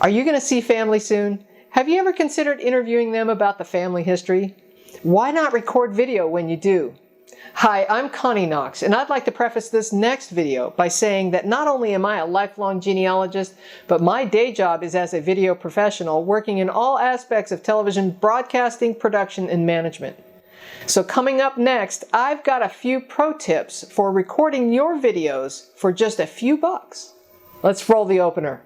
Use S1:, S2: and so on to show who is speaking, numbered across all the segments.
S1: Are you going to see family soon? Have you ever considered interviewing them about the family history? Why not record video when you do? Hi, I'm Connie Knox, and I'd like to preface this next video by saying that not only am I a lifelong genealogist, but my day job is as a video professional working in all aspects of television broadcasting, production, and management. So coming up next, I've got a few pro tips for recording your videos for just a few bucks. Let's roll the opener.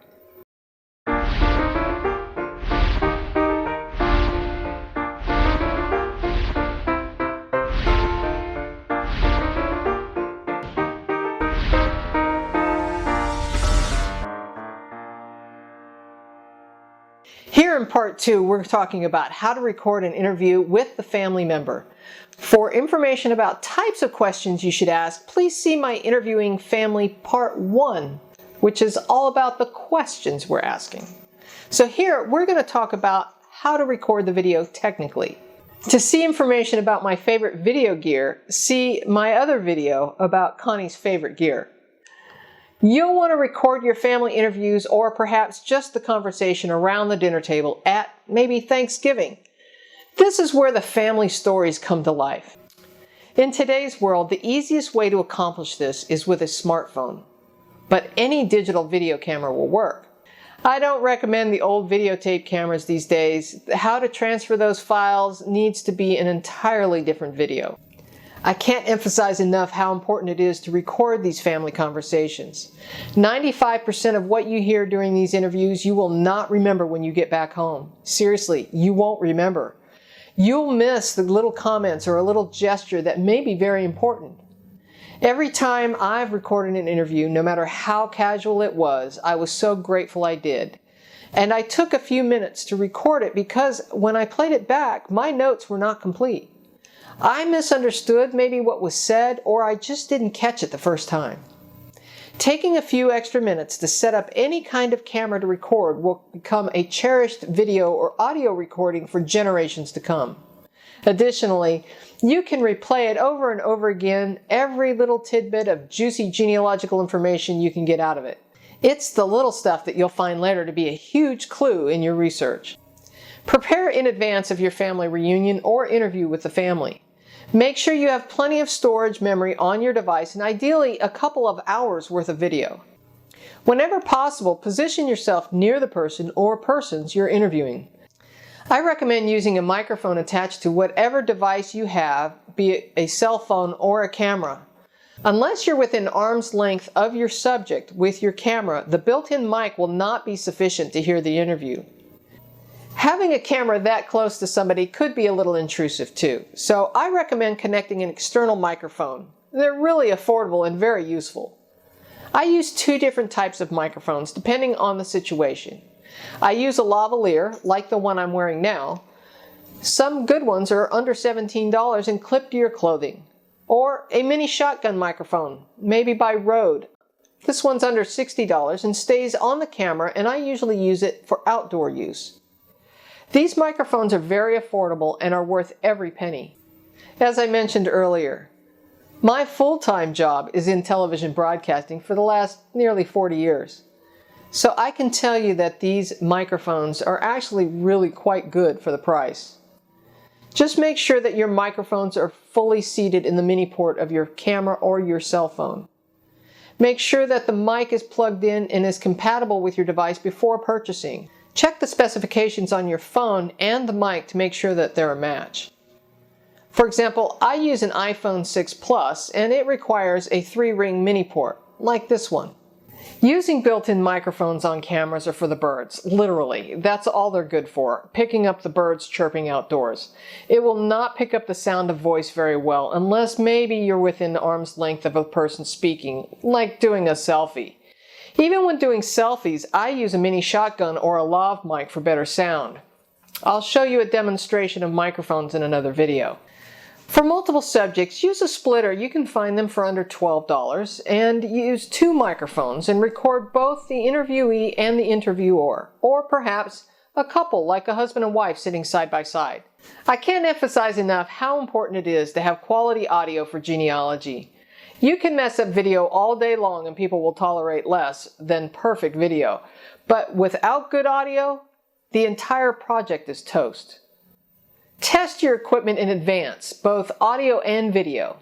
S1: Here in part 2, we're talking about how to record an interview with the family member. For information about types of questions you should ask, please see my Interviewing Family Part 1, which is all about the questions we're asking. So here, we're going to talk about how to record the video technically. To see information about my favorite video gear, see my other video about Connie's favorite gear. You'll want to record your family interviews or perhaps just the conversation around the dinner table at maybe Thanksgiving. This is where the family stories come to life. In today's world, the easiest way to accomplish this is with a smartphone, but any digital video camera will work. I don't recommend the old videotape cameras these days. How to transfer those files needs to be an entirely different video. I can't emphasize enough how important it is to record these family conversations. 95% of what you hear during these interviews you will not remember when you get back home. Seriously, you won't remember. You'll miss the little comments or a little gesture that may be very important. Every time I've recorded an interview, no matter how casual it was, I was so grateful I did. And I took a few minutes to record it because when I played it back, my notes were not complete. I misunderstood maybe what was said, or I just didn't catch it the first time. Taking a few extra minutes to set up any kind of camera to record will become a cherished video or audio recording for generations to come. Additionally, you can replay it over and over again, every little tidbit of juicy genealogical information you can get out of it. It's the little stuff that you'll find later to be a huge clue in your research. Prepare in advance of your family reunion or interview with the family. Make sure you have plenty of storage memory on your device and ideally a couple of hours worth of video. Whenever possible, position yourself near the person or persons you're interviewing. I recommend using a microphone attached to whatever device you have, be it a cell phone or a camera. Unless you're within arm's length of your subject with your camera, the built-in mic will not be sufficient to hear the interview. Having a camera that close to somebody could be a little intrusive too, so I recommend connecting an external microphone. They're really affordable and very useful. I use 2 different types of microphones depending on the situation. I use a lavalier, like the one I'm wearing now. Some good ones are under $17 and clip to your clothing. Or a mini shotgun microphone, maybe by Rode. This one's under $60 and stays on the camera, and I usually use it for outdoor use. These microphones are very affordable and are worth every penny. As I mentioned earlier, my full-time job is in television broadcasting for the last nearly 40 years. So I can tell you that these microphones are actually really quite good for the price. Just make sure that your microphones are fully seated in the mini port of your camera or your cell phone. Make sure that the mic is plugged in and is compatible with your device before purchasing. Check the specifications on your phone and the mic to make sure that they're a match. For example, I use an iPhone 6 Plus and it requires a 3-ring mini port, like this one. Using built-in microphones on cameras are for the birds, literally. That's all they're good for, picking up the birds chirping outdoors. It will not pick up the sound of voice very well unless maybe you're within arm's length of a person speaking, like doing a selfie. Even when doing selfies, I use a mini shotgun or a lav mic for better sound. I'll show you a demonstration of microphones in another video. For multiple subjects, use a splitter. You can find them for under $12, and use 2 microphones and record both the interviewee and the interviewer, or perhaps a couple like a husband and wife sitting side by side. I can't emphasize enough how important it is to have quality audio for genealogy. You can mess up video all day long and people will tolerate less than perfect video. But without good audio, the entire project is toast. Test your equipment in advance, both audio and video.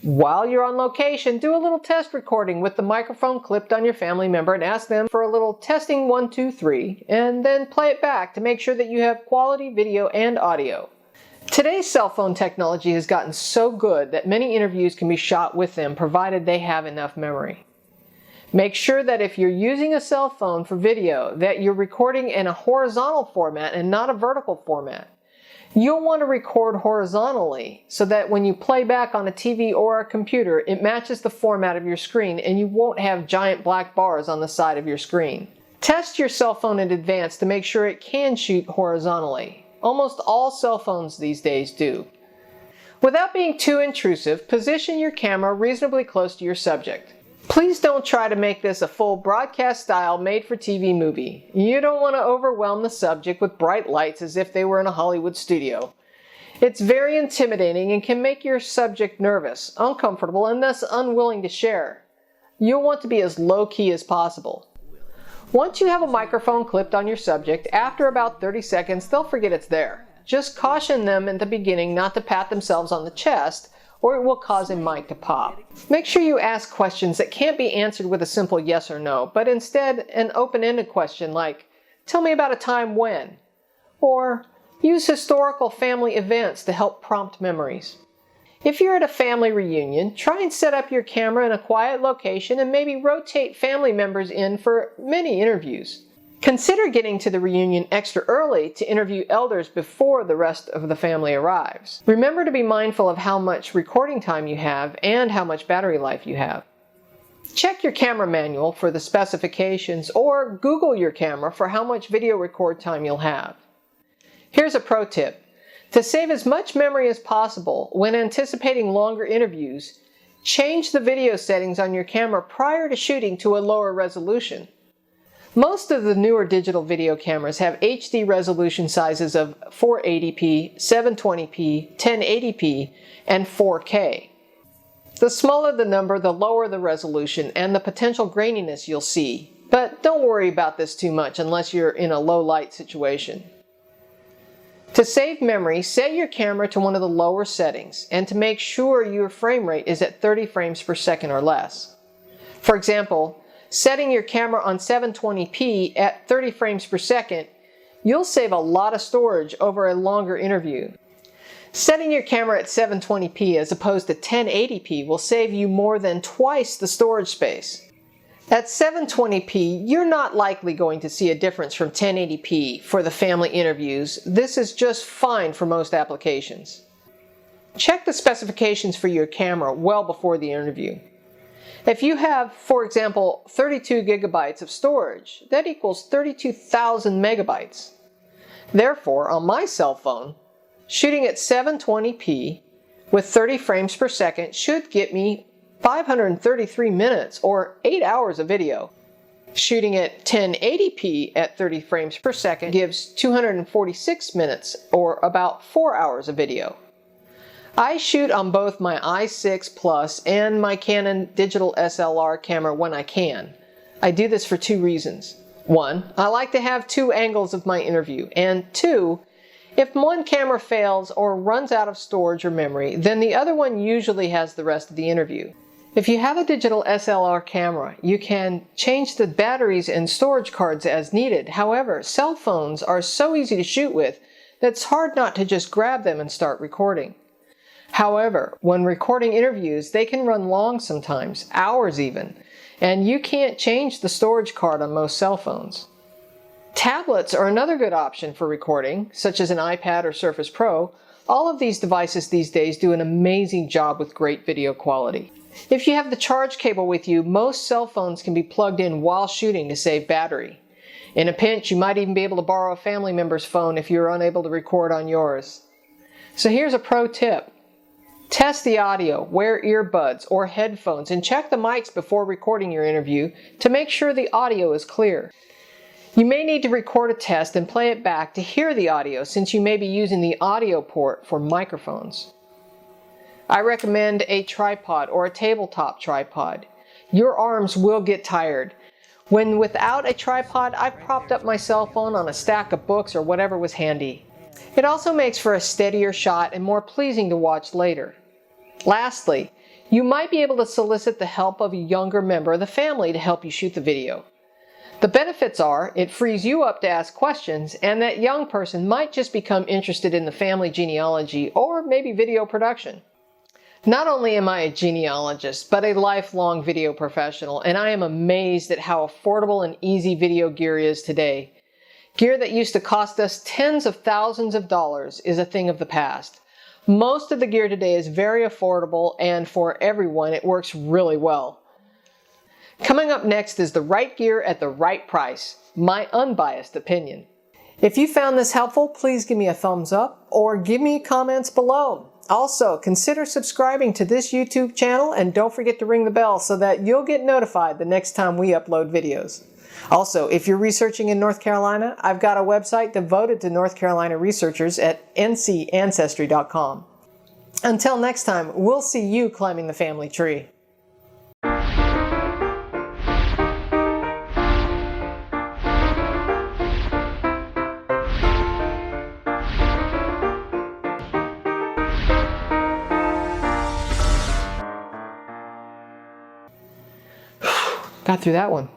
S1: While you're on location, do a little test recording with the microphone clipped on your family member and ask them for a little testing 1, 2, 3, and then play it back to make sure that you have quality video and audio. Today's cell phone technology has gotten so good that many interviews can be shot with them provided they have enough memory. Make sure that if you're using a cell phone for video that you're recording in a horizontal format and not a vertical format. You'll want to record horizontally so that when you play back on a TV or a computer, it matches the format of your screen and you won't have giant black bars on the side of your screen. Test your cell phone in advance to make sure it can shoot horizontally. Almost all cell phones these days do. Without being too intrusive, position your camera reasonably close to your subject. Please don't try to make this a full broadcast-style made-for-TV movie. You don't want to overwhelm the subject with bright lights as if they were in a Hollywood studio. It's very intimidating and can make your subject nervous, uncomfortable, and thus unwilling to share. You'll want to be as low-key as possible. Once you have a microphone clipped on your subject, after about 30 seconds, they'll forget it's there. Just caution them at the beginning not to pat themselves on the chest, or it will cause a mic to pop. Make sure you ask questions that can't be answered with a simple yes or no, but instead an open-ended question like, tell me about a time when, or use historical family events to help prompt memories. If you're at a family reunion, try and set up your camera in a quiet location and maybe rotate family members in for many interviews. Consider getting to the reunion extra early to interview elders before the rest of the family arrives. Remember to be mindful of how much recording time you have and how much battery life you have. Check your camera manual for the specifications or Google your camera for how much video record time you'll have. Here's a pro tip. To save as much memory as possible when anticipating longer interviews, change the video settings on your camera prior to shooting to a lower resolution. Most of the newer digital video cameras have HD resolution sizes of 480p, 720p, 1080p, and 4K. The smaller the number, the lower the resolution and the potential graininess you'll see. But don't worry about this too much unless you're in a low light situation. To save memory, set your camera to one of the lower settings and to make sure your frame rate is at 30 frames per second or less. For example, setting your camera on 720p at 30 frames per second, you'll save a lot of storage over a longer interview. Setting your camera at 720p as opposed to 1080p will save you more than twice the storage space. At 720p, you're not likely going to see a difference from 1080p for the family interviews. This is just fine for most applications. Check the specifications for your camera well before the interview. If you have, for example, 32 gigabytes of storage, that equals 32,000 megabytes. Therefore, on my cell phone, shooting at 720p with 30 frames per second should get me 533 minutes or 8 hours of video. Shooting at 1080p at 30 frames per second gives 246 minutes or about 4 hours of video. I shoot on both my i6 Plus and my Canon digital SLR camera when I can. I do this for two reasons. One, I like to have two angles of my interview, and two, if one camera fails or runs out of storage or memory, then the other one usually has the rest of the interview. If you have a digital SLR camera, you can change the batteries and storage cards as needed. However, cell phones are so easy to shoot with that it's hard not to just grab them and start recording. However, when recording interviews, they can run long sometimes, hours even, and you can't change the storage card on most cell phones. Tablets are another good option for recording, such as an iPad or Surface Pro. All of these devices these days do an amazing job with great video quality. If you have the charge cable with you, most cell phones can be plugged in while shooting to save battery. In a pinch, you might even be able to borrow a family member's phone if you're unable to record on yours. So here's a pro tip. Test the audio, wear earbuds or headphones, and check the mics before recording your interview to make sure the audio is clear. You may need to record a test and play it back to hear the audio since you may be using the audio port for microphones. I recommend a tripod or a tabletop tripod. Your arms will get tired. When without a tripod, I've propped up my cell phone on a stack of books or whatever was handy. It also makes for a steadier shot and more pleasing to watch later. Lastly, you might be able to solicit the help of a younger member of the family to help you shoot the video. The benefits are, it frees you up to ask questions, and that young person might just become interested in the family genealogy or maybe video production. Not only am I a genealogist, but a lifelong video professional, and I am amazed at how affordable and easy video gear is today. Gear that used to cost us tens of thousands of dollars is a thing of the past. Most of the gear today is very affordable, and for everyone it works really well. Coming up next is the right gear at the right price, my unbiased opinion. If you found this helpful, please give me a thumbs up or give me comments below. Also, consider subscribing to this YouTube channel and don't forget to ring the bell so that you'll get notified the next time we upload videos. Also, if you're researching in North Carolina, I've got a website devoted to North Carolina researchers at ncancestry.com. Until next time, we'll see you climbing the family tree. Got through that one.